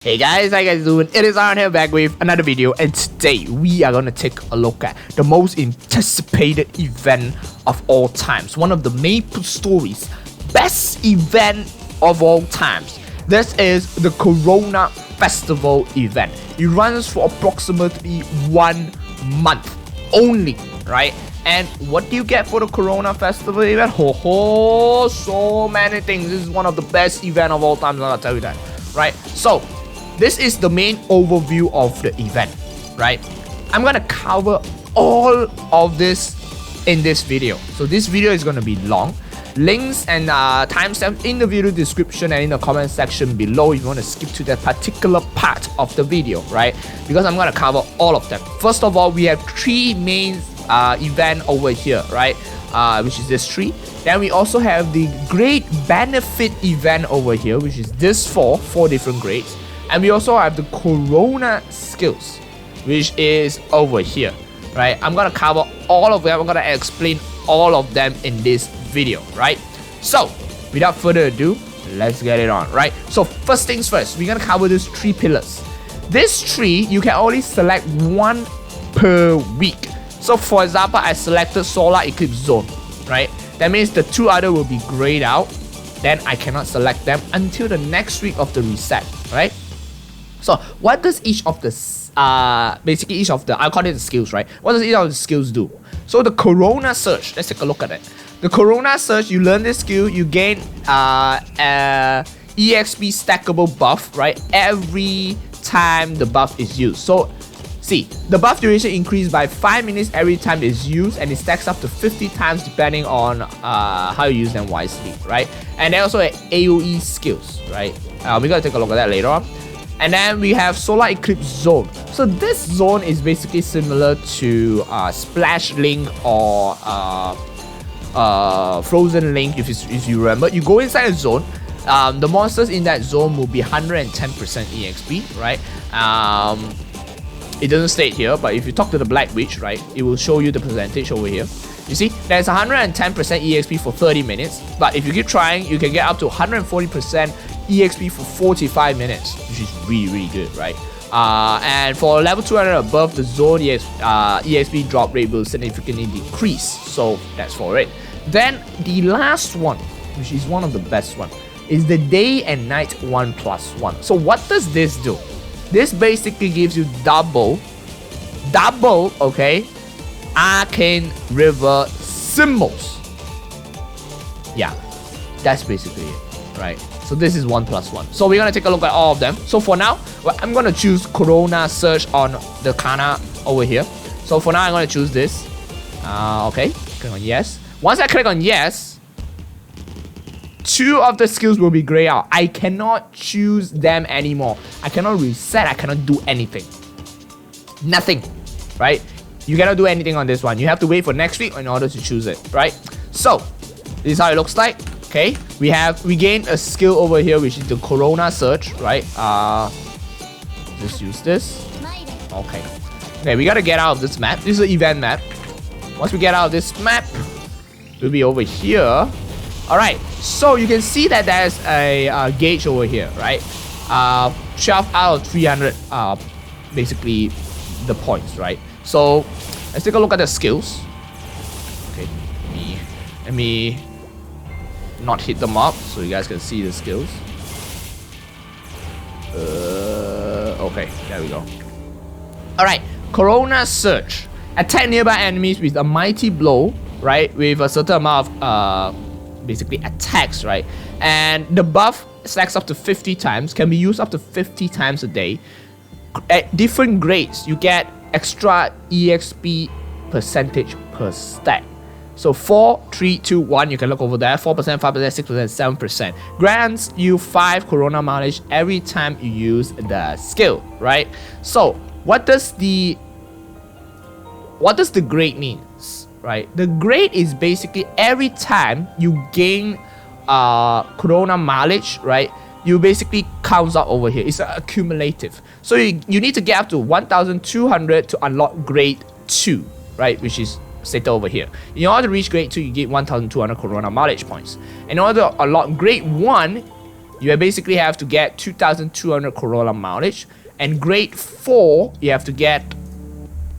Hey guys, how you guys doing? It is Aaron here back with another video, and today we are gonna take a look at the most anticipated event of all times. One of the MapleStory's best event of all times. This is the Corona Festival event. It runs for approximately 1 month only, right? And what do you get for the Corona Festival event? So many things. This is one of the best event of all time, I'm gonna tell you that, right? So this is the main overview of the event, right? I'm gonna cover all of this in this video. So this video is gonna be long. Links and timestamps in the video description and in the comment section below if you want to skip to that particular part of the video, right? Because I'm gonna cover all of them. First of all, we have 3 main event over here, right? Which is this 3. Then we also have the grade benefit event over here, which is this 4 different grades. And we also have the Corona skills, which is over here, right? I'm gonna cover all of them. I'm gonna explain all of them in this video, right? So, without further ado, let's get it on, right? So, first things first, we're gonna cover these 3 pillars. This 3, you can only select 1 per week. So, for example, I selected Solar Eclipse Zone, right? That means the 2 other will be grayed out. Then I cannot select them until the next week of the reset, right? So what does each of the basically each of the, I'll call it the skills, right? What does each of the skills do? So the Corona Surge, let's take a look at it. The Corona Surge, you learn this skill, you gain EXP stackable buff, right? Every time the buff is used. So see, the buff duration increased by 5 minutes every time it's used, and it stacks up to 50 times depending on how you use them wisely, right? And then also AoE skills, right? We're gonna take a look at that later on. And then we have Solar Eclipse Zone. So this zone is basically similar to Splash Link or Frozen Link, if you remember. You go inside a zone. The monsters in that zone will be 110% EXP, right? It doesn't state here, but if you talk to the Black Witch, right, it will show you the percentage over here. You see, there's 110% EXP for 30 minutes, but if you keep trying, you can get up to 140% EXP for 45 minutes, which is really good, right? And for level 200 above, the zone EXP drop rate will significantly decrease, so that's for it. Then the last one, which is one of the best one, is the day and night 1+1. So what does this do? This basically gives you double, okay, Arcane River Symbols. Yeah, that's basically it, right? So this is 1+1. So we're gonna take a look at all of them. So for now, well, I'm gonna choose Corona Search on the Kana over here. So for now, I'm gonna choose this. Okay, click on yes. Once I click on yes, 2 of the skills will be grayed out. I cannot choose them anymore. I cannot reset. I cannot do anything. Nothing, right? You cannot do anything on this one. You have to wait for next week in order to choose it, right? So this is how it looks like. Okay, we gained a skill over here, which is the Corona Surge, right? Just use this. Okay, we gotta get out of this map. This is an event map. Once we get out of this map, we'll be over here. All right, so you can see that there's a gauge over here, right? 12 out of 300, basically the points, right? So let's take a look at the skills. Okay, let me not hit them up so you guys can see the skills. Okay, there we go. Alright, Corona Surge. Attack nearby enemies with a mighty blow, right? With a certain amount of basically attacks, right? And the buff stacks up to 50 times, can be used up to 50 times a day. At different grades, you get extra EXP percentage per stack. So 4, 3, 2, 1, you can look over there. 4%, 5%, 6%, 7%. Grants you 5 Corona mileage every time you use the skill, right? So what does the grade means, right? The grade is basically every time you gain Corona mileage, right? You basically counts up over here. It's accumulative. So you need to get up to 1,200 to unlock grade 2, right? Which is stated over here. In order to reach grade 2, you get 1,200 Corona mileage points. In order to unlock grade 1, you basically have to get 2,200 Corona mileage, and grade 4 you have to get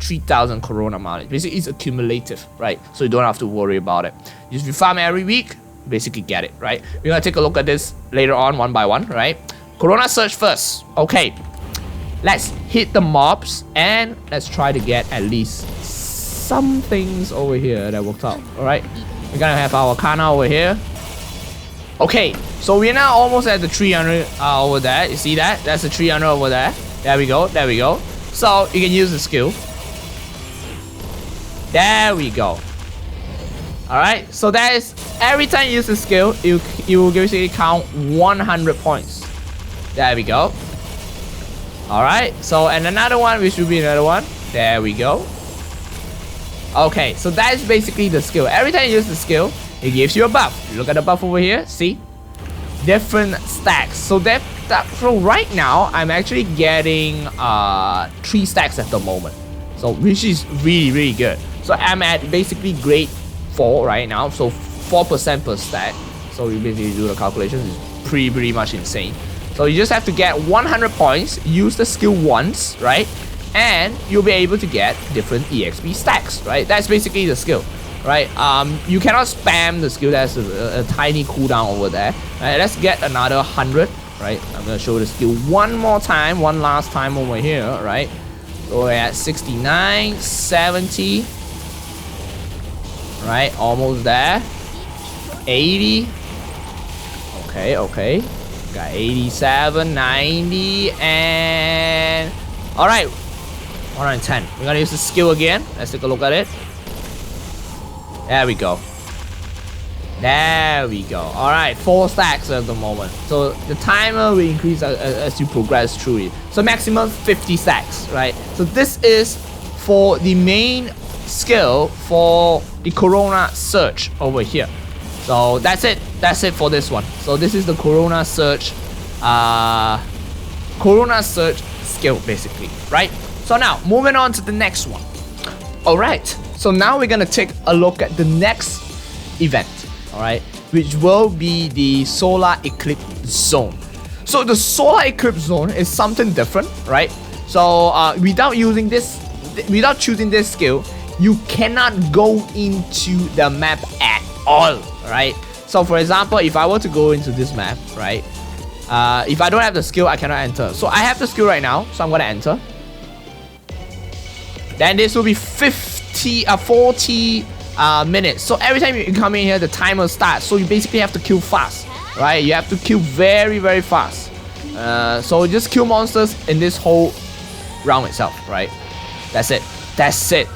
3,000 Corona mileage. Basically, it's accumulative, right? So you don't have to worry about it. If you farm every week, basically get it, right? We're gonna take a look at this later on, one by one, right? Corona search first. Okay, let's hit the mobs and let's try to get at least some things over here that worked out. All right, we're gonna have our Kana over here. Okay, so we're now almost at the 300 over there. You see that? That's the 300 over there. There we go. There we go. So you can use the skill. There we go. Alright, so that is every time you use the skill, you will basically count 100 points. There we go. Alright, so and another one, which will be another one. There we go. Okay, so that is basically the skill. Every time you use the skill, it gives you a buff. Look at the buff over here, see? Different stacks. So so right now, I'm actually getting 3 stacks at the moment. So which is really, really good. So I'm at basically grade 4 right now, so 4% per stack. So you basically do the calculations, it's pretty much insane. So you just have to get 100 points, use the skill once, right? And you'll be able to get different EXP stacks, right? That's basically the skill, right? You cannot spam the skill, that's a tiny cooldown over there. Right, let's get another 100, right? I'm gonna show the skill one more time, one last time over here, right? So we're at 69, 70. Right, almost there. 80. Okay, okay. Got 87, 90, and alright. 110. We're gonna use the skill again. Let's take a look at it. There we go. There we go. Alright, 4 stacks at the moment. So the timer will increase as you progress through it. So maximum 50 stacks, right? So this is for the main skill for the Corona search over here. So that's it for this one. So this is the Corona search skill basically, right? So now moving on to the next one. All right, so now we're gonna take a look at the next event, all right, which will be the Solar Eclipse Zone. So the Solar Eclipse Zone is something different, right? So without choosing this skill, you cannot go into the map at all, right? So for example, if I were to go into this map, right? If I don't have the skill, I cannot enter. So I have the skill right now, so I'm gonna enter. Then this will be 40 minutes. So every time you come in here, the timer starts. So you basically have to kill fast, right? You have to kill very fast. So just kill monsters in this whole round itself, right? That's it. That's it.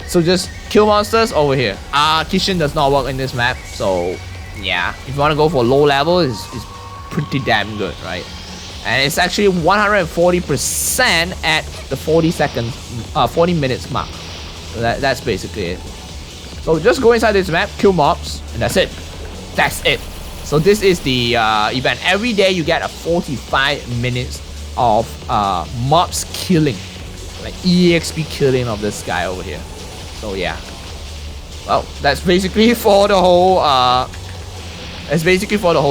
So just kill monsters over here. Kitchen does not work in this map, so yeah. If you want to go for low level, it's pretty damn good, right? And it's actually 140% at the 40 minutes mark. So that's basically it. So just go inside this map, kill mobs, and that's it. That's it. So this is the event. Every day you get a 45 minutes of mobs killing, like EXP killing of this guy over here. So yeah, well, that's basically for the whole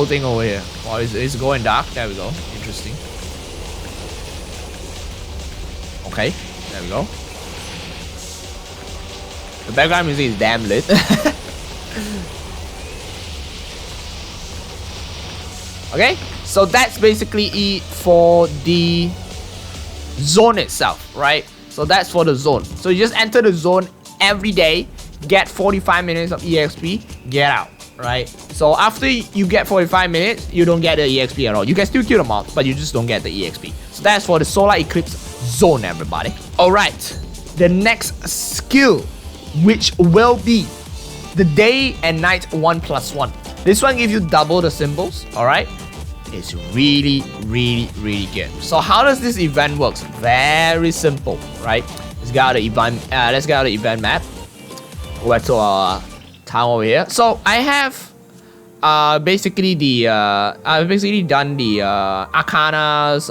thing over here. Well, it's going dark. There we go. Interesting. Okay, there we go. The background music is damn lit. Okay, so that's basically it for the zone itself, right? So that's for the zone. So you just enter the zone every day, get 45 minutes of EXP, get out, right? So after you get 45 minutes, you don't get the EXP at all. You can still kill the mobs, but you just don't get the EXP. So that's for the Solar Eclipse Zone, everybody. Alright, the next skill, which will be the Day and Night 1+1. This one gives you double the symbols, alright? It's really good. So how does this event work? Very simple, right? Let's get out the event map. Go back to our town over here. So I have basically the I've basically done the Arcana's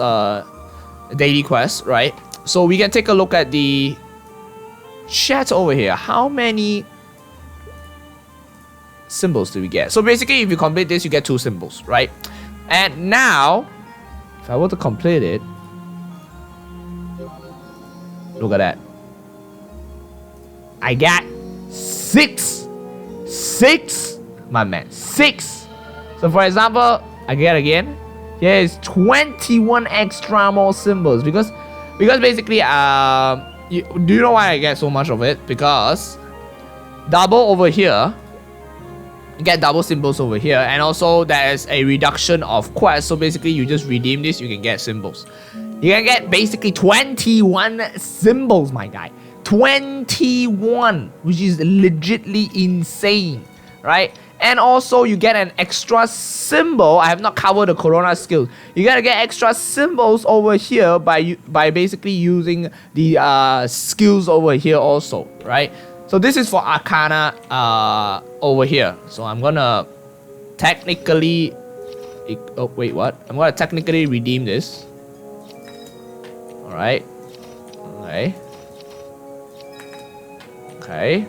daily quest, right? So we can take a look at the chat over here. How many symbols do we get? So basically, if you complete this, you get 2 symbols, right? And now, if I were to complete it, look at that. I got 6, my man, 6. So for example, I get again. Here is 21 extra more symbols because basically, do you know why I get so much of it? Because double over here, you get double symbols over here, and also there is a reduction of quests. So basically, you just redeem this, you can get symbols. You can get basically 21 symbols, my guy. 21, which is legitly insane, right? And also you get an extra symbol. I have not covered the Corona skills. You gotta get extra symbols over here by basically using the skills over here also, right? So this is for Arcana over here. So I'm gonna technically, oh wait, what? I'm gonna technically redeem this. All right. Okay. Okay.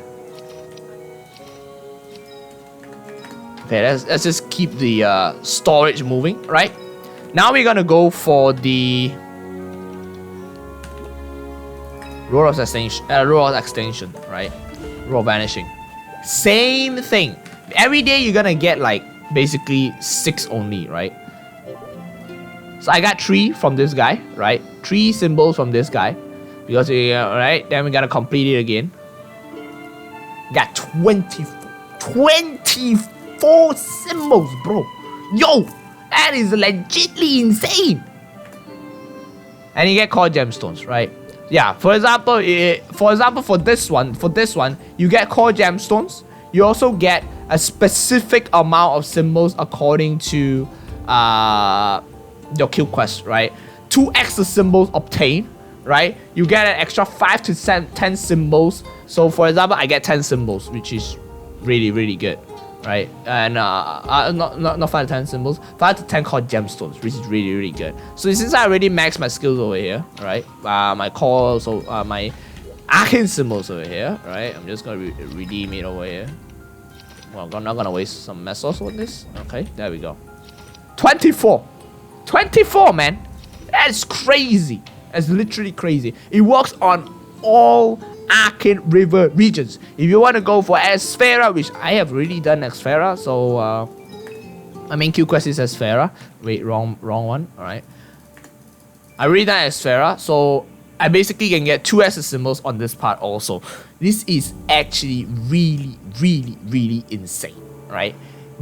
Okay, let's just keep the storage moving, right? Now we're gonna go for the roll of extension, right? Roll of vanishing. Same thing. Every day you're gonna get like basically 6 only, right? So I got 3 from this guy, right? 3 symbols from this guy, because right. Then we gotta complete it again. Got 24 symbols, bro. Yo, that is legitly insane. And you get core gemstones, right? Yeah. For example, for this one, you get core gemstones. You also get a specific amount of symbols according to your kill quest, right? 2 extra symbols obtained, right? You get an extra 5 to 10 symbols. So for example, I get 10 symbols, which is really good, right? And not 5 to 10 symbols, 5 to 10 core gemstones, which is really good. So since I already maxed my skills over here, right? My core, so my Arcane Symbols over here, right? I'm just gonna redeem it over here. Well, I'm not gonna waste some mesos on this. Okay, there we go. 24, man. That's crazy. That's literally crazy. It works on all Arcane River regions. If you want to go for Esfera, which I have already done Esfera, so my main Q quest is Esfera. Wait, wrong one. All right, I already done Esfera, so I basically can get 2 extra symbols on this part also. This is actually really insane, right?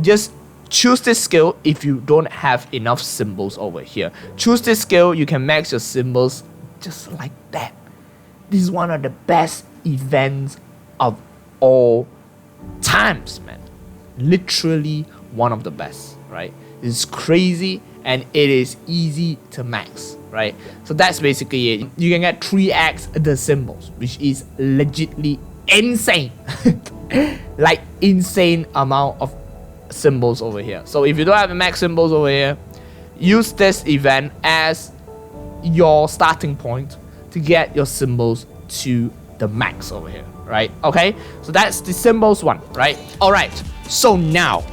Just choose this skill if you don't have enough symbols over here. Choose this skill, you can max your symbols just like that. This is one of the best events of all times, man. Literally one of the best, right? It's crazy and it is easy to max, right? So that's basically it. You can get 3x the symbols, which is legitly insane. Like insane amount of symbols over here. So if you don't have max symbols over here, use this event as your starting point to get your symbols to the max over here, right? Okay, so that's the symbols one, right? All right, so now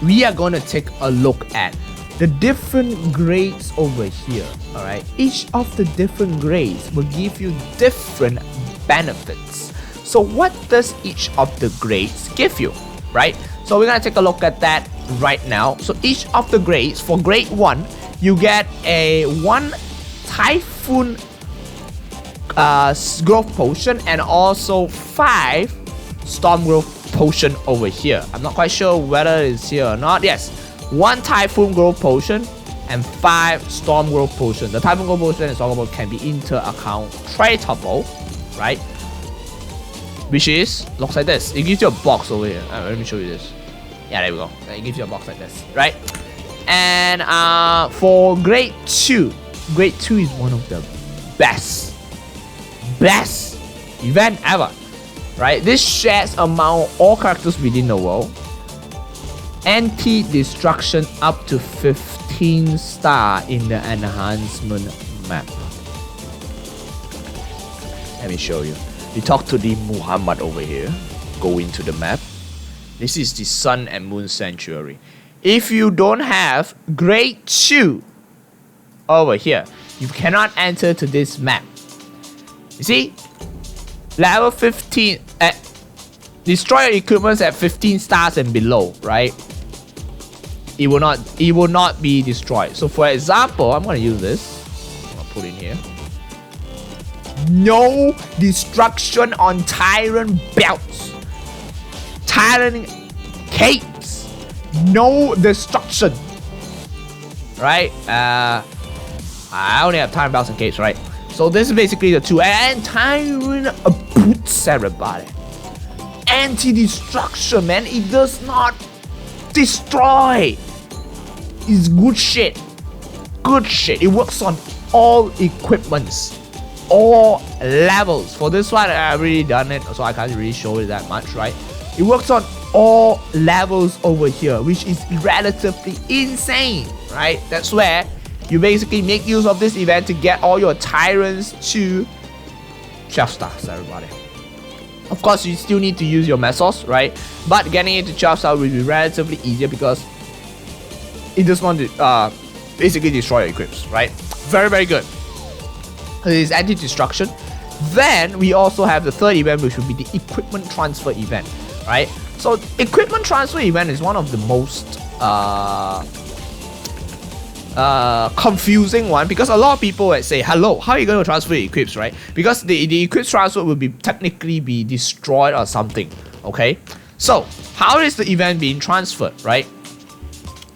we are going to take a look at the different grades over here. All right, each of the different grades will give you different benefits. So what does each of the grades give you, right? So we're gonna take a look at that right now. So each of the grades, for grade 1, you get a 1 Typhoon Growth Potion and also 5 Storm Growth Potion over here. I'm not quite sure whether it's here or not. Yes, 1 Typhoon Growth Potion and 5 Storm Growth Potion. The Typhoon Growth Potion and Storm Growth Potion can be inter-account tradable, right? Which is, looks like this. It gives you a box over here. Let me show you this. Yeah, there we go. It gives you a box like this, right? And for grade 2 is one of the best event ever, right? This shares among all characters within the world. Anti-destruction up to 15 star in the enhancement map. Let me show you. You talk to the Muhammad over here. Go into the map. This is the Sun and Moon Sanctuary. If you don't have grade 2 over here, you cannot enter to this map. You see, level 15 destroy your equipment at 15 stars and below, right? It will not be destroyed. So for example, I'm gonna use this. I'm gonna put in here. No destruction on Tyrant belts, Tyrant capes. No destruction. Right? I only have Tyrant belts and capes, right? So this is basically the two. And Tyrant boots, everybody. Anti-destruction, man. It does not destroy. It's good shit. Good shit. It works on all equipments, all levels. For this one, I've already done it, so I can't really show it that much, right? It works on all levels over here, which is relatively insane, right? That's where you basically make use of this event to get all your Tyrants to 12 stars, everybody. Of course, you still need to use your Mesos, right? But getting it to 12 stars will be relatively easier because it does not basically destroy your equips, right? Very, very good. It is anti-destruction. Then we also have the third event, which will be the equipment transfer event, right? So equipment transfer event is one of the most confusing one, because a lot of people would say, hello, how are you going to transfer your equips, right? Because the equips transfer will be technically be destroyed or something, okay? So how is the event being transferred, right?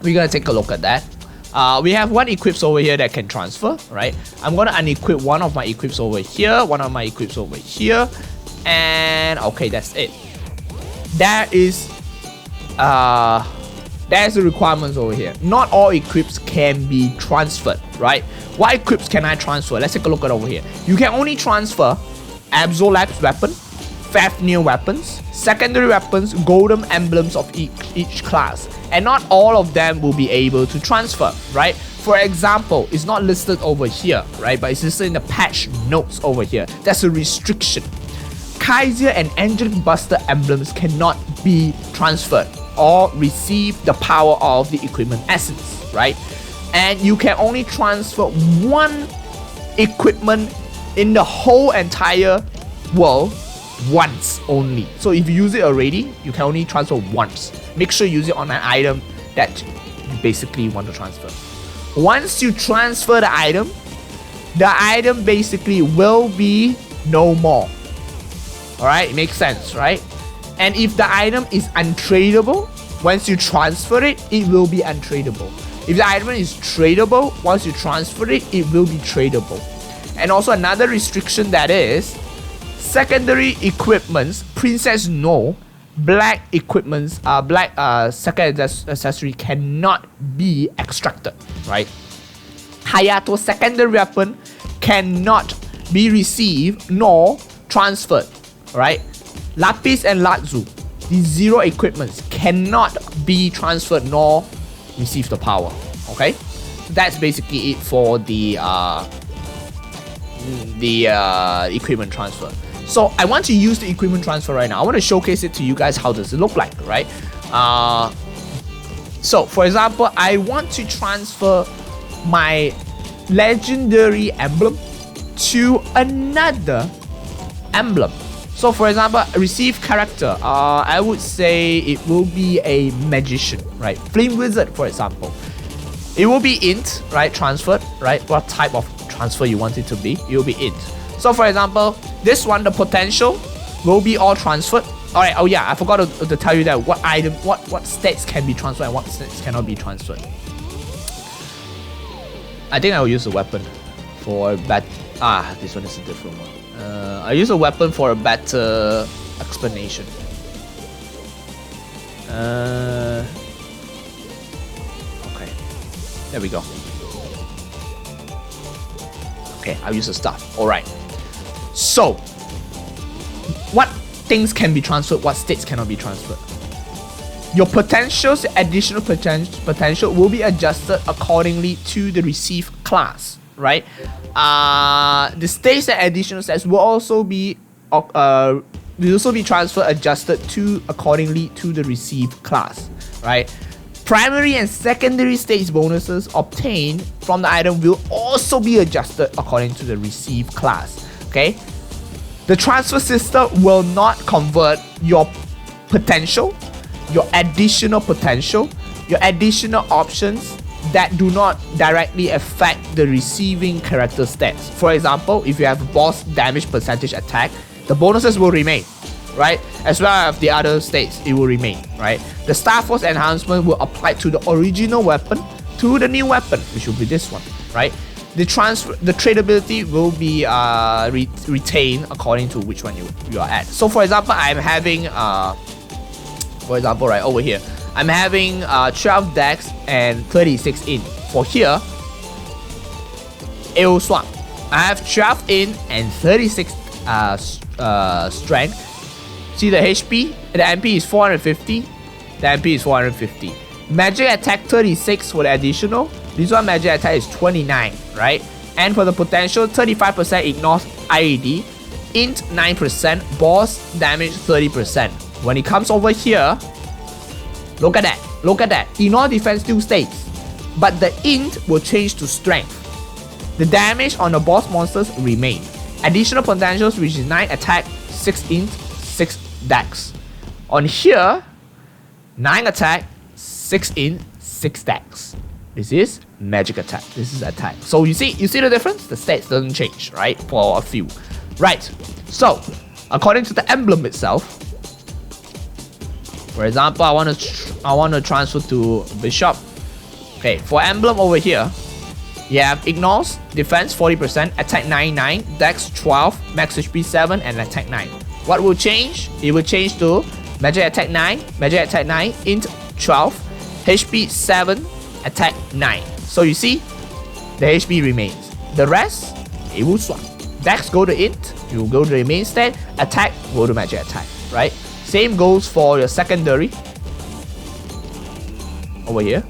We're going to take a look at that. We have one equips over here that can transfer, right? I'm going to unequip one of my equips over here, one of my equips over here, and okay, that's it. There's the requirements over here. Not all equips can be transferred, right? What equips can I transfer? Let's take a look at over here. You can only transfer Absolab's weapon, Fafnir weapons, secondary weapons, golden emblems of each class, and not all of them will be able to transfer, right? For example, it's not listed over here, right? But it's listed in the patch notes over here. That's a restriction. Kaiser and Angelic Buster emblems cannot be transferred or receive the power of the equipment essence, right? And you can only transfer one equipment in the whole entire world once only. So if you use it already, you can only transfer once. Make sure you use it on an item that you basically want to transfer. Once you transfer the item basically will be no more. Alright, it makes sense, right? And if the item is untradeable, once you transfer it, it will be untradeable. If the item is tradable, once you transfer it, it will be tradable. And also another restriction, that is secondary equipments, Princess No, black equipments, second accessory cannot be extracted, right? Hayato secondary weapon cannot be received nor transferred, right? Lapis and Latzu, these zero equipments cannot be transferred nor receive the power. Okay, so that's basically it for the equipment transfer. So I want to use the equipment transfer right now. I want to showcase it to you guys. How does it look like, right? So for example, I want to transfer my legendary emblem to another emblem. So for example, receive character, I would say it will be a magician, right? Flame wizard, for example. It will be int, right? Transferred, right? What type of transfer you want it to be, it will be int. So for example, this one, the potential will be all transferred. Alright, oh yeah, I forgot to tell you that what item, what stats can be transferred and what stats cannot be transferred. I think I will use a weapon for this one is a different one. I use a weapon for a better explanation. Okay, there we go. Okay, I'll use the staff. Alright. So, what things can be transferred, what states cannot be transferred? Your potentials, additional potential will be adjusted accordingly to the received class, right? The states and additional stats will also be will also be transfer adjusted to accordingly to the received class, right? Primary and secondary stage bonuses obtained from the item will also be adjusted according to the received class, okay? The transfer system will not convert your potential, your additional potential, your additional options that do not directly affect the receiving character stats. For example, if you have a boss damage percentage attack, the bonuses will remain, right? As well as the other states, it will remain, right? The Star Force enhancement will apply to the original weapon to the new weapon, which will be this one, right? The tradability will be retained according to which one you are at. So for example, I'm having for example, right over here, I'm having 12 dex and 36 in. For here, it will swap. I have 12 in and 36 strength. See the HP? The MP is 450. The MP is 450. Magic attack 36 for the additional. This one magic attack is 29, right? And for the potential, 35% ignores IED. Int 9%. Boss damage 30%. When it comes over here, look at that. Look at that. Ignore defense still stays, but the int will change to strength. The damage on the boss monsters remain. Additional potentials, which is 9 attack, 6 int, 6 dex. On here, 9 attack, 6 int, 6 dex. This is magic attack. This is attack. So you see the difference? The stats doesn't change, right? For a few. Right. So, according to the emblem itself, for example, I want to transfer to Bishop. Okay, for emblem over here, you have ignores, defense 40%, attack 99, dex 12, max HP 7, and attack 9. What will change? It will change to magic attack 9, int 12, HP 7, attack 9. So you see, the HP remains. The rest, it will swap. Dex go to int, you will go to the main stat, attack go to magic attack, right? Same goes for your secondary. Over here,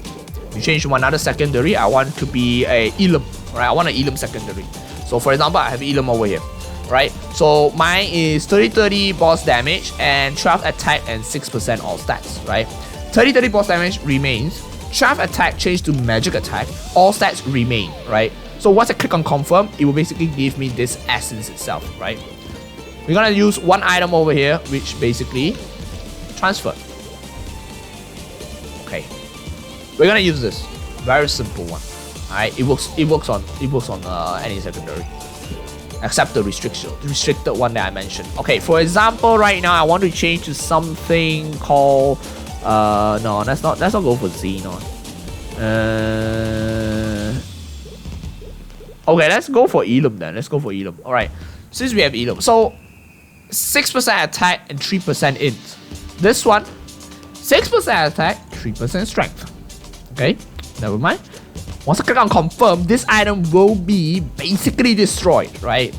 you change one other secondary. I want to be a Elam, right? I want an Elam secondary. So for example, I have Elam over here, right? So mine is 30-30 boss damage and 12 attack and 6% all stats, right? 30-30 boss damage remains. 12 attack changed to magic attack. All stats remain, right? So once I click on confirm, it will basically give me this essence itself, right? We're gonna use one item over here, which basically transfer. Okay, we're gonna use this very simple one. Alright, it works on any secondary, except the restricted one that I mentioned. Okay, for example, right now I want to change to something called no, let's not go for Xenon. Okay, let's go for Elam then. Let's go for Elam. Alright, since we have Elam, so 6% attack and 3% int. This one, 6% attack, 3% strength. Okay, never mind. Once I click on confirm, this item will be basically destroyed, right?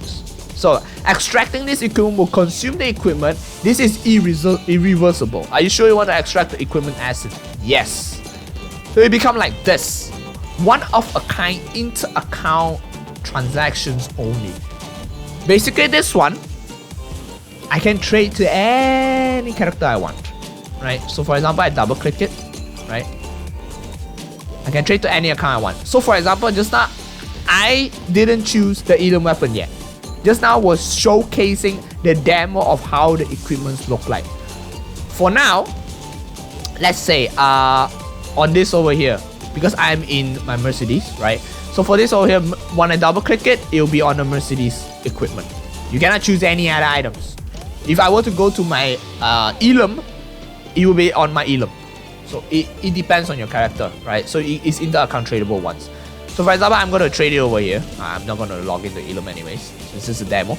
So extracting this equipment will consume the equipment. This is irreversible. Are you sure you want to extract the equipment asset? Yes. So it become like this. One of a kind inter-account transactions only. Basically this one, I can trade to any character I want, right? So for example, I double click it, right? I can trade to any account I want. So for example, just now, I didn't choose the Elam weapon yet. Just now was showcasing the demo of how the equipments look like. For now, let's say on this over here, because I'm in my Mercedes, right? So for this over here, when I double click it, it will be on the Mercedes equipment. You cannot choose any other items. If I were to go to my Elam, it will be on my Elam. So it depends on your character, right? So it's inter-account tradable ones. So for example, I'm going to trade it over here. I'm not going to log into Elam anyways. This is a demo.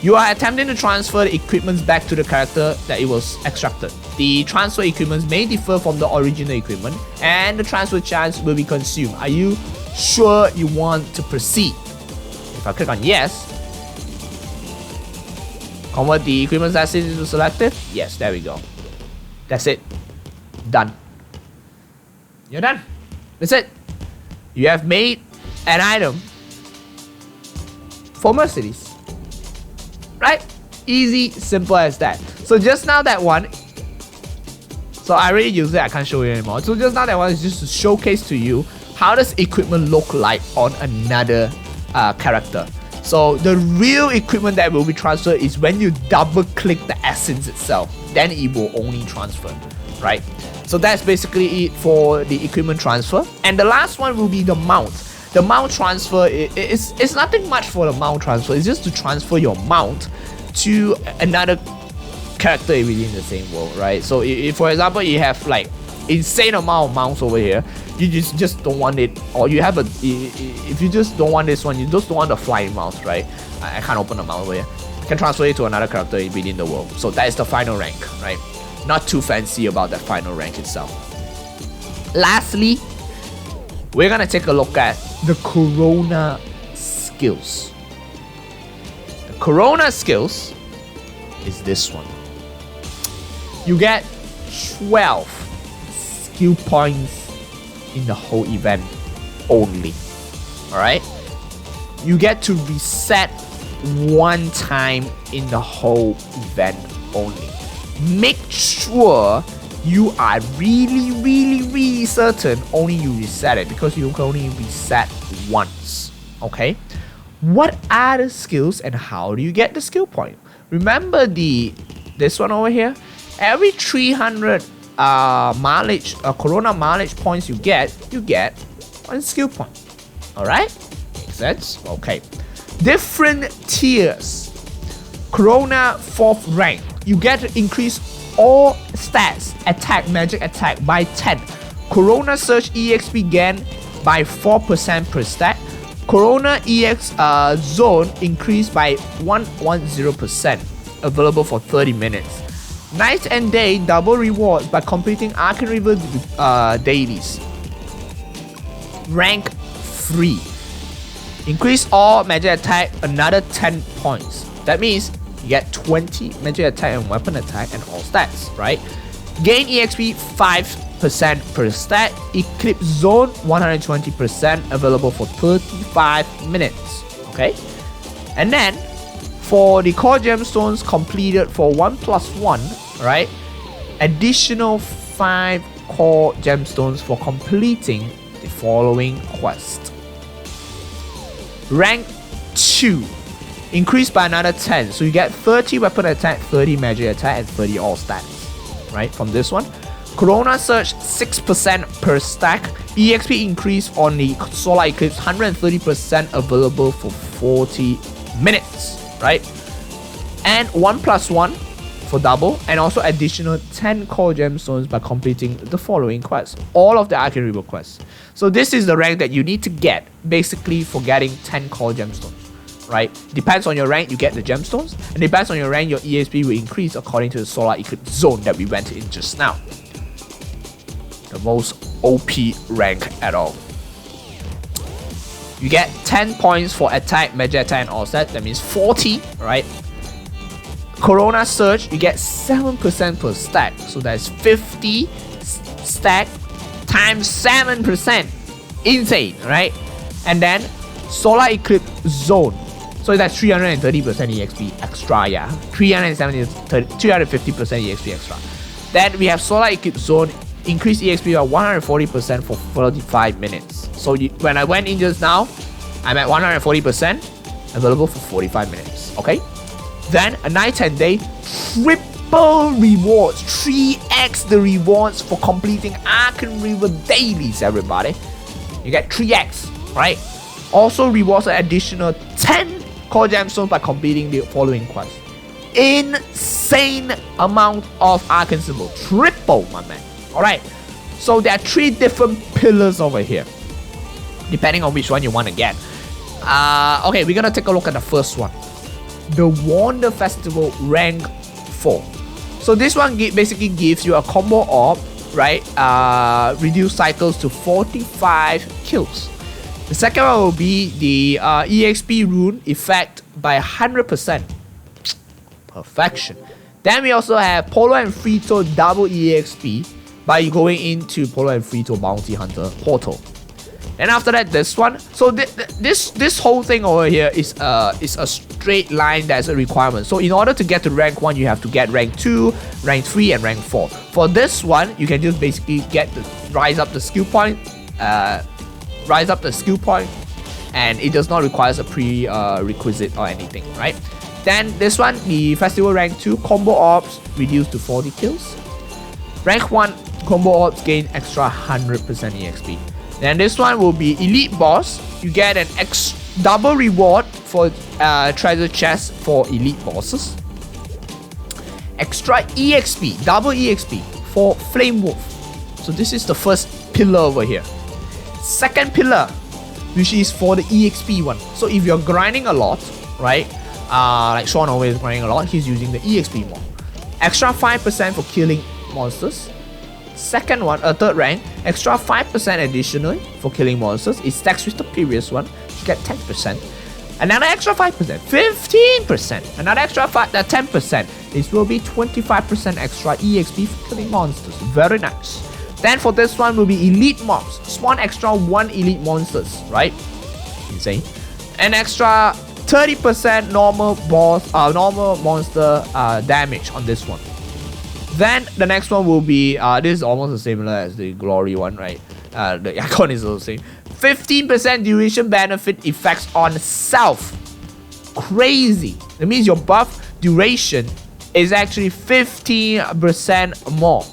You are attempting to transfer the equipments back to the character that it was extracted. The transfer equipments may differ from the original equipment, and the transfer chance will be consumed. Are you sure you want to proceed? If I click on yes, convert the equipment asset into selected. Yes, there we go. That's it. Done. You're done. That's it. You have made an item for Mercedes. Right? Easy, simple as that. So just now that one, so I already used it, I can't show you anymore. So just now that one is just to showcase to you how does equipment look like on another character. So the real equipment that will be transferred is when you double click the essence itself, then it will only transfer, right? So that's basically it for the equipment transfer. And the last one will be the mount. The mount transfer it's nothing much for the mount transfer. It's just to transfer your mount to another character within the same world, right? So if for example you have like insane amount of mounts over here, you just don't want it, or you have a, if you just don't want this one, you just don't want the flying mount, right? I can't open the mount over here. You can transfer it to another character within the world. So that is the final rank, right? Not too fancy about that final rank itself. Lastly, we're gonna take a look at the Corona skills. The Corona skills is this one. You get 12 skill points in the whole event only. Alright? You get to reset one time in the whole event only. Make sure you are really certain only you reset it, because you can only reset once. Okay? What are the skills and how do you get the skill point? Remember this one over here? Every 300 mileage, Corona mileage points you get one skill point. Alright? Makes sense? Okay. Different tiers. Corona 4th rank. You get to increase all stats, attack, magic attack by 10. Corona Surge EXP gain by 4% per stat. Corona EX Zone increased by 110%. Available for 30 minutes. Night and day double rewards by completing Arcane River dailies. Rank 3. Increase all magic attack another 10 points. That means you get 20 magic attack and weapon attack and all stats, right? Gain EXP 5% per stat. Eclipse Zone 120% available for 35 minutes. Okay? And then for the core gemstones completed for 1+1, right? Additional 5 core gemstones for completing the following quest. Rank 2. Increased by another 10. So you get 30 weapon attack, 30 magic attack, and 30 all stats. Right? From this one. Corona Surge 6% per stack. EXP increase on the Solar Eclipse 130% available for 40 minutes. Right? And 1+1 for double. And also additional 10 core gemstones by completing the following quests. All of the Arcane River quests. So this is the rank that you need to get basically for getting 10 core gemstones. Right? Depends on your rank, you get the gemstones, and depends on your rank, your EXP will increase according to the Solar Eclipse Zone that we went in just now. The most OP rank at all. You get 10 points for attack, magic attack, and all that. That means 40, right? Corona Surge, you get 7% per stack, so that's 50 stack times 7%. Insane, right? And then Solar Eclipse Zone. So that's 330% EXP extra, yeah. 350% EXP extra. Then we have Solar Eclipse Zone, increase EXP by 140% for 45 minutes. So when I went in just now, I'm at 140%, available for 45 minutes, okay? Then a night and day, triple rewards, 3x the rewards for completing Arcane River dailies, everybody. You get 3x, right? Also rewards an additional 10 core gemstones by completing the following quest. Insane amount of Arcane Symbol. Triple, my man. Alright. So there are 3 different pillars over here, depending on which one you want to get. Okay, we're gonna take a look at the first one. The Wonder Festival rank 4. So this one basically gives you a combo orb, right? Reduce cycles to 45 kills. The second one will be the EXP rune effect by 100%. Perfection. Then we also have Polo and Frito double EXP by going into Polo and Frito Bounty Hunter portal. And after that, this one. So this whole thing over here is a straight line that's a requirement. So in order to get to rank 1, you have to get rank 2, rank 3, and rank 4. For this one, you can just basically rise up the skill point, and it does not require a prerequisite or anything, right? Then this one, the festival rank 2 combo orbs reduced to 40 kills. Rank 1 combo orbs gain extra 100% EXP. Then this one will be elite boss. You get an double reward for treasure chest for elite bosses. Extra EXP, double EXP for flame wolf. So this is the first pillar over here. Second pillar, which is for the EXP one. So if you're grinding a lot, right? Like Sean always grinding a lot, he's using the EXP more. Extra 5% for killing monsters. Second one, third rank, extra 5% additionally for killing monsters. It stacks with the previous one. You get 10%. Another extra 5%, 15%. Another extra 10%. This will be 25% extra EXP for killing monsters. Very nice. Then for this one will be elite mobs. Spawn extra 1 elite monsters, right? Insane. An extra 30% normal monster damage on this one. Then the next one will be this is almost similar as the glory one, right? The icon is also the same. 15% duration benefit effects on self. Crazy. That means your buff duration is actually 15% more.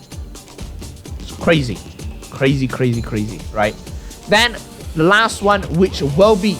It's crazy. Crazy, right? Then the last one, which will be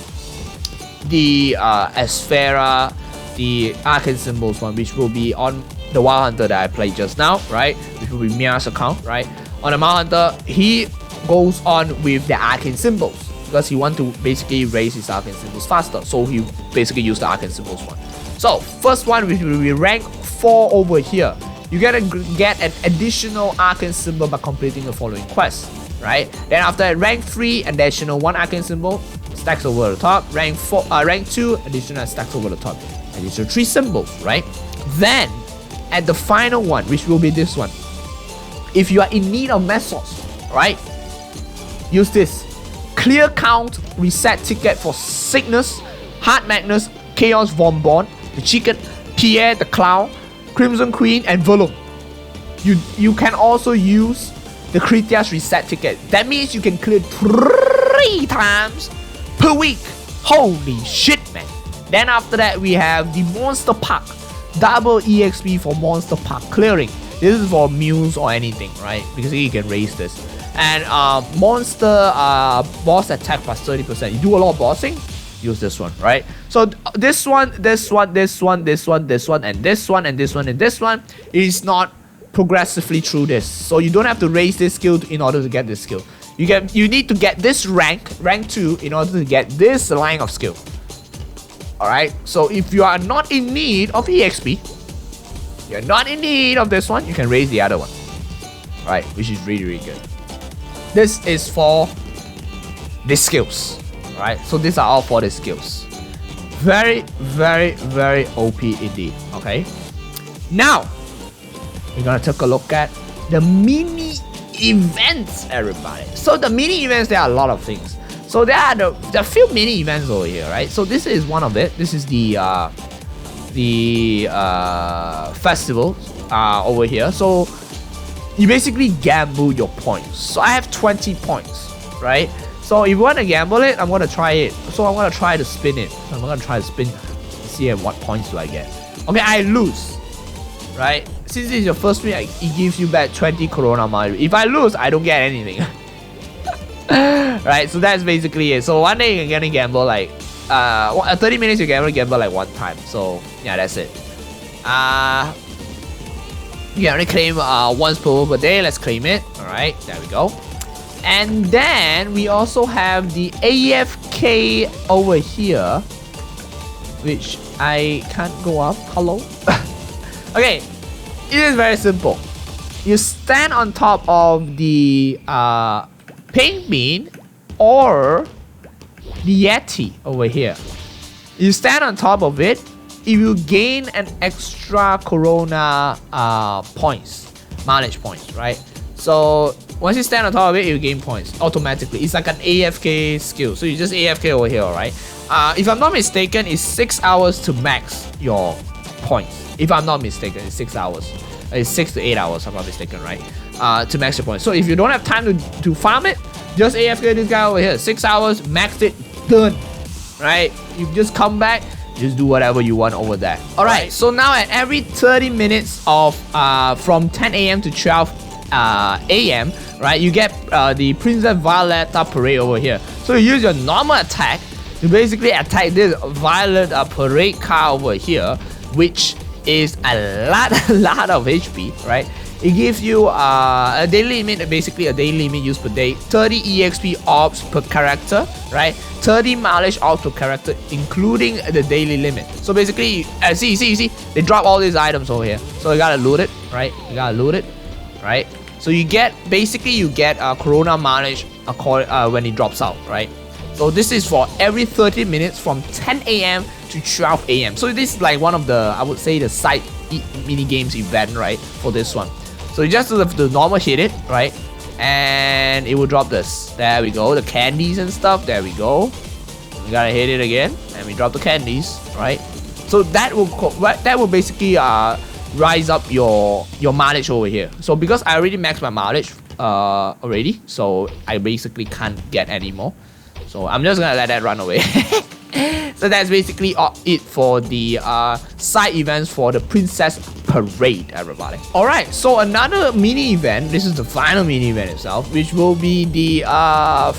the Asphera, the Arcane Symbols one, which will be on the Wild Hunter that I played just now, right? Which will be Mia's account, right? On the Wild Hunter, he goes on with the Arcane Symbols because he wants to basically raise his Arcane Symbols faster. So he basically used the Arcane Symbols one. So first one, which will be rank 4 over here. You gotta get an additional Arcane Symbol by completing the following quests, right? Then after that, rank 3, additional 1 Arcane Symbol stacks over the top. Rank 2, additional stacks over the top. Additional 3 symbols, right? Then at the final one, which will be this one, if you are in need of mesos, right, use this clear count reset ticket for Sickness, Heart Magnus, Chaos Von Born, the Chicken, Pierre the Clown, Crimson Queen, and Volum. You can also use the Critias reset ticket. That means you can clear 3 times per week. Holy shit, man. Then after that, we have the Monster Pack. Double EXP for Monster Pack clearing. This is for mules or anything, right? Because you can raise this. And monster boss attack plus 30%. You do a lot of bossing, use this one, right? So this one, and this one is not progressively through this. So you don't have to raise this skill in order to get this skill. You need to get this rank 2, in order to get this line of skill. Alright, so if you are not in need of EXP, you're not in need of this one, you can raise the other one. Alright, which is really good. This is for the skills. Alright, so these are all for the skills. Very OP indeed. Okay, now we're gonna take a look at the mini events, everybody. So the mini events, there are a lot of things. So there are a few mini events over here, right? So this is one of it. This is the festival over here. So you basically gamble your points. So I have 20 points, right? So if you want to gamble it, I'm gonna try it. So I'm gonna try to spin it. I'm gonna try to spin, see at what points do I get. Okay, I lose, right? Since this is your first win, it gives you back 20 Corona miles. If I lose, I don't get anything. Right, so that's basically it. So one day you're gonna gamble like 30 minutes you gamble like 1 time. So yeah, that's it. You can only claim once per day. Let's claim it. Alright, there we go. And then we also have the AFK over here, which I can't go up. Hello. Okay, it is very simple. You stand on top of the pink bean or the Yeti over here. You stand on top of it, it will gain an extra Corona points, mileage points, right? So Once you stand on top of it, you gain points automatically. It's like an AFK skill. So you just AFK over here, alright? If I'm not mistaken, it's 6 hours to max your points. If I'm not mistaken, it's 6 hours. It's 6 to 8 hours, if I'm not mistaken, right? To max your points. So if you don't have time to farm it, just AFK this guy over here. 6 hours, maxed it, done. Right? You just come back, just do whatever you want over there. Alright, so now at every 30 minutes of from 10 a.m. to 12 a.m., right, you get the Princess Violetta Parade over here. So you use your normal attack to basically attack this Violet Parade card over here, which is a lot of HP, right? It gives you a daily limit, basically a daily limit used per day, 30 EXP orbs per character, right? 30 mileage orbs per character, including the daily limit. So basically, see, they drop all these items over here. So you gotta loot it, right? You gotta loot it, right? So you get, basically you get Corona mileage when it drops out, right? So this is for every 30 minutes from 10 a.m. to 12 a.m. So this is like one of the, I would say, the side mini games event, right, for this one. So you just do the normal hit it, right, and it will drop this. There we go, the candies and stuff. There we go. We gotta hit it again, and we drop the candies, right? So that will basically rise up your mileage over here. So because I already maxed my mileage already, so I basically can't get any more. So I'm just gonna let that run away. So that's basically it for the side events for the Princess Parade, everybody. Alright, so another mini event, this is the final mini event itself, which will be the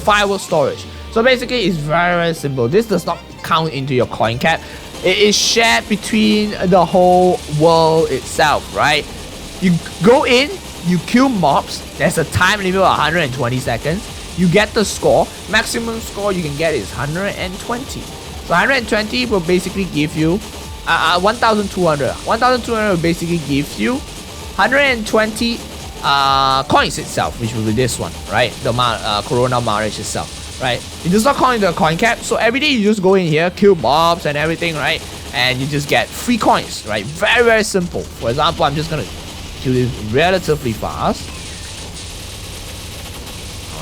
firework storage. So basically it's very simple. This does not count into your coin cap. It is shared between the whole world itself, right? You go in, you kill mobs, there's a time limit of 120 seconds. You get the score. Maximum score you can get is 120. So 120 will basically give you 1,200. 1,200 will basically give you 120 coins itself, which will be this one, right? The Corona mileage itself, right? It does not count into the coin cap. So every day you just go in here, kill mobs and everything, right? And you just get free coins, right? Very, very simple. For example, I'm just gonna kill this relatively fast.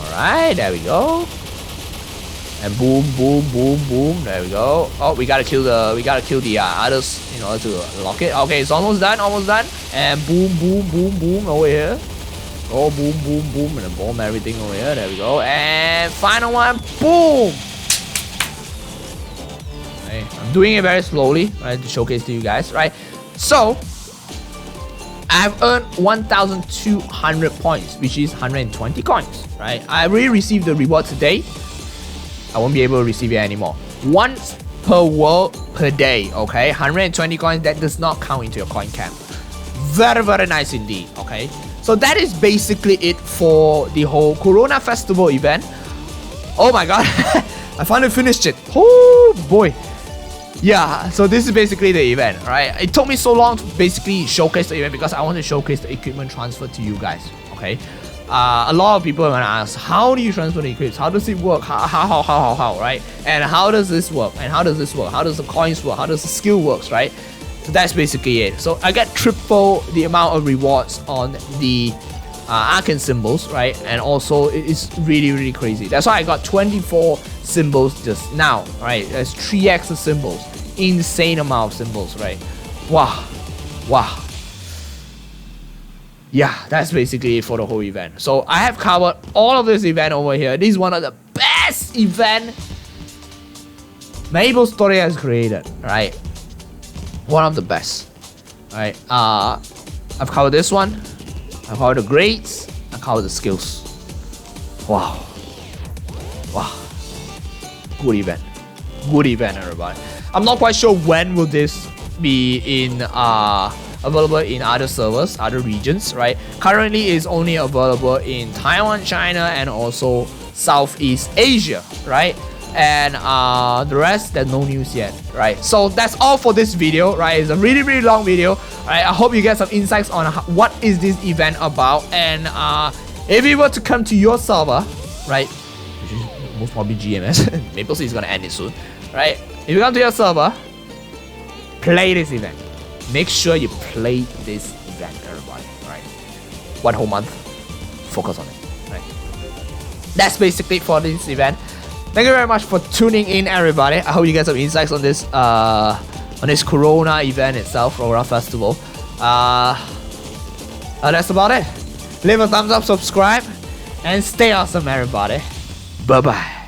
Alright, there we go. And boom, boom, boom, boom. There we go. Oh, we gotta kill the others in order to lock it. Okay, it's almost done, And boom, boom, boom, boom over here. Oh, boom, boom, boom, and then bomb everything over here. There we go. And final one, boom. Okay, I'm doing it very slowly, right, to showcase to you guys, right? So I've earned 1,200 points, which is 120 coins, right? I already received the reward today. I won't be able to receive it anymore. Once per world per day, okay? 120 coins, that does not count into your coin cap. Very, very nice indeed, okay? So that is basically it for the whole Corona Festival event. Oh my god, I finally finished it. Oh boy. Yeah, so this is basically the event, right? It took me so long to basically showcase the event because I want to showcase the equipment transfer to you guys, okay? A lot of people are gonna ask, how do you transfer the Eclipse? How does it work? How, right? And how does this work? And how does this work? How does the coins work? How does the skill works, right? So that's basically it. So I get triple the amount of rewards on the Arcane Symbols, right? And also it's really, really crazy. That's why I got 24 symbols just now, right? That's 3x the symbols. Insane amount of symbols, right? Wow. Wow. Yeah, that's basically it for the whole event. So I have covered all of this event over here. This is one of the best event MapleStory has created, right? One of the best, right? I've covered this one. I've covered the grades. I covered the skills. Wow. Wow. Good event. Good event, everybody. I'm not quite sure when will this be in available in other servers, other regions, right? Currently it's only available in Taiwan, China, and also Southeast Asia, right? And the rest, there's no news yet, right? So that's all for this video, right? It's a really, really long video, right? I hope you get some insights on what is this event about, and if it were to come to your server, right, which is most probably GMS, MapleStory is gonna end it soon, right? If you come to your server, play this event. Make sure you play this event, everybody, right? 1 whole month, focus on it. that's basically it for this event. Thank you very much for tuning in, everybody. I hope you guys have insights on this Corona event itself, Corona Festival. That's about it. Leave a thumbs up, subscribe, and stay awesome, everybody. Bye bye.